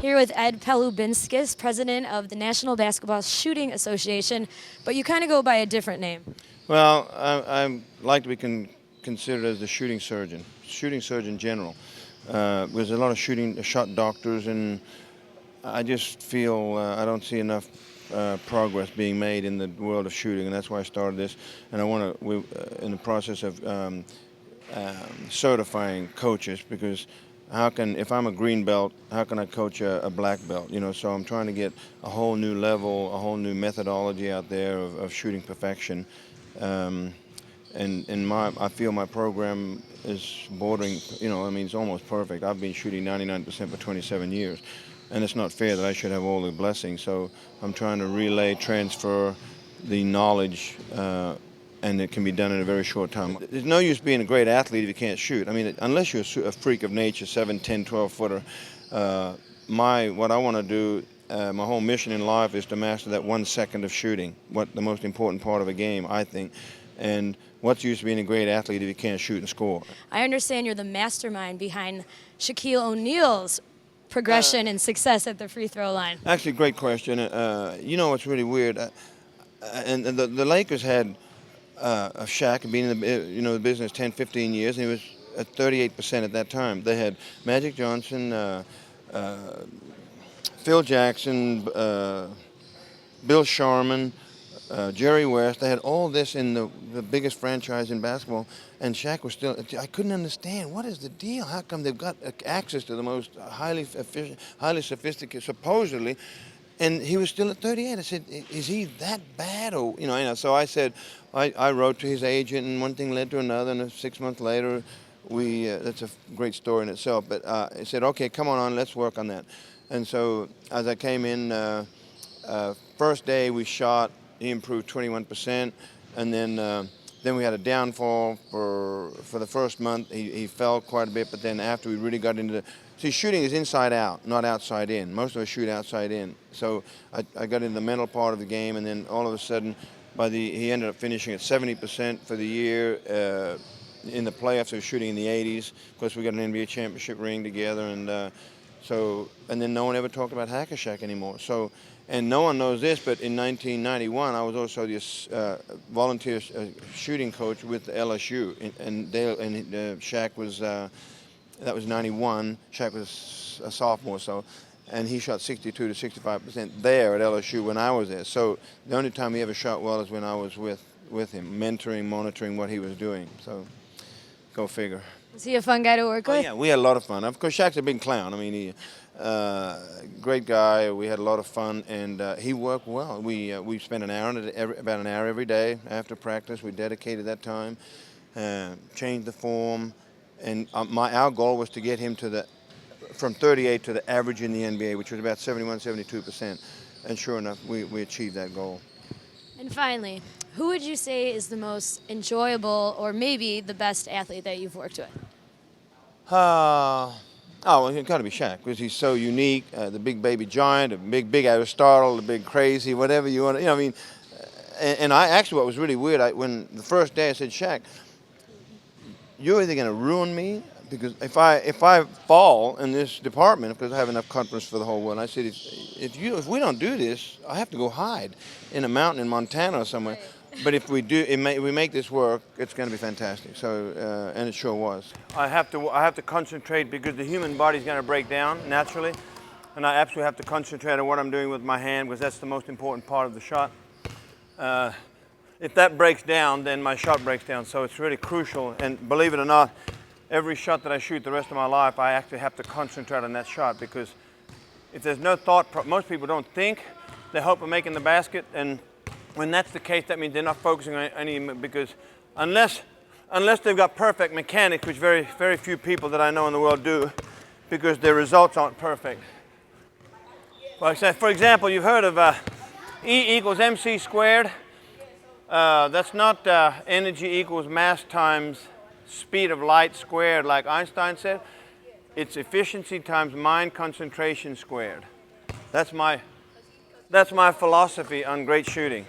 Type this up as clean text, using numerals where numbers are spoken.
here with Ed Palubinskas, president of the National Basketball Shooting Association, but you kind of go by a different name. Well, I like to be considered as the shooting surgeon general. There's a lot of shot doctors, and I just feel I don't see enough progress being made in the world of shooting, and that's why I started this. And I want to, we're in the process of certifying coaches, because if I'm a green belt, how can I coach a black belt? You know, so I'm trying to get a whole new level, a whole new methodology out there of shooting perfection. I feel my program is bordering, you know, I mean, it's almost perfect. I've been shooting 99% for 27 years, and it's not fair that I should have all the blessings. So I'm trying to transfer the knowledge, and it can be done in a very short time. There's no use being a great athlete if you can't shoot. I mean, unless you're a freak of nature, 7, 10, 12-footer. What I want to do, my whole mission in life is to master that 1 second of shooting, the most important part of a game, I think. And what's the use of being a great athlete if you can't shoot and score? I understand you're the mastermind behind Shaquille O'Neal's progression and success at the free throw line. Actually, great question. You know what's really weird? And the Lakers had Shaq, been in the business 10, 15 years, and he was at 38% at that time. They had Magic Johnson, Phil Jackson, Bill Sharman, Jerry West. They had all this in the biggest franchise in basketball, and Shaq was still. I couldn't understand, what is the deal? How come they've got access to the most highly sophisticated, supposedly, and he was still at 38. I said, is he that bad? Or so I said, I wrote to his agent, and one thing led to another, and 6 months later, that's a great story in itself. But I said, okay, come on, let's work on that. And so as I came in, first day we shot, he improved 21%, and then we had a downfall for the first month. He fell quite a bit, but then after we really got into shooting is inside out, not outside in. Most of us shoot outside in. So I got into the mental part of the game, and then all of a sudden, he ended up finishing at 70% for the year. In the playoffs, he was shooting in the 80s. Of course, we got an NBA championship ring together, and then no one ever talked about Hacker Shack anymore. So, and no one knows this, but in 1991, I was also the volunteer shooting coach with LSU, and Shaq was. That was 91. Shaq was a sophomore, and he shot 62 to 65% there at LSU when I was there. So the only time he ever shot well is when I was with him, mentoring, monitoring what he was doing. So go figure. Was he a fun guy to work with? Yeah, we had a lot of fun. Of course, Shaq's a big clown. I mean, great guy. We had a lot of fun, and he worked well. We spent about an hour every day after practice. We dedicated that time, changed the form. And our goal was to get him from 38 to the average in the NBA, which was about 71, 72%. And sure enough, we achieved that goal. And finally, who would you say is the most enjoyable, or maybe the best athlete that you've worked with? Well, it's got to be Shaq, because he's so unique. The big baby giant, the big Aristotle, the big crazy, whatever you want. And I actually, what was really weird, when the first day I said, Shaq, you're either going to ruin me, because if I fall in this department, because I have enough confidence for the whole world, I said, if we don't do this, I have to go hide in a mountain in Montana or somewhere. Right. But if we make this work, it's going to be fantastic. So and it sure was. I have to concentrate, because the human body's going to break down naturally, and I absolutely have to concentrate on what I'm doing with my hand, because that's the most important part of the shot. If that breaks down, then my shot breaks down. So it's really crucial. And believe it or not, every shot that I shoot the rest of my life, I actually have to concentrate on that shot, because if there's no thought, most people don't think, they hope of making the basket. And when that's the case, that means they're not focusing on any, because unless they've got perfect mechanics, which very, very few people that I know in the world do, because their results aren't perfect. Well, for example, you've heard of E equals MC squared. That's not energy equals mass times speed of light squared, like Einstein said. It's efficiency times mind concentration squared. That's my philosophy on great shooting.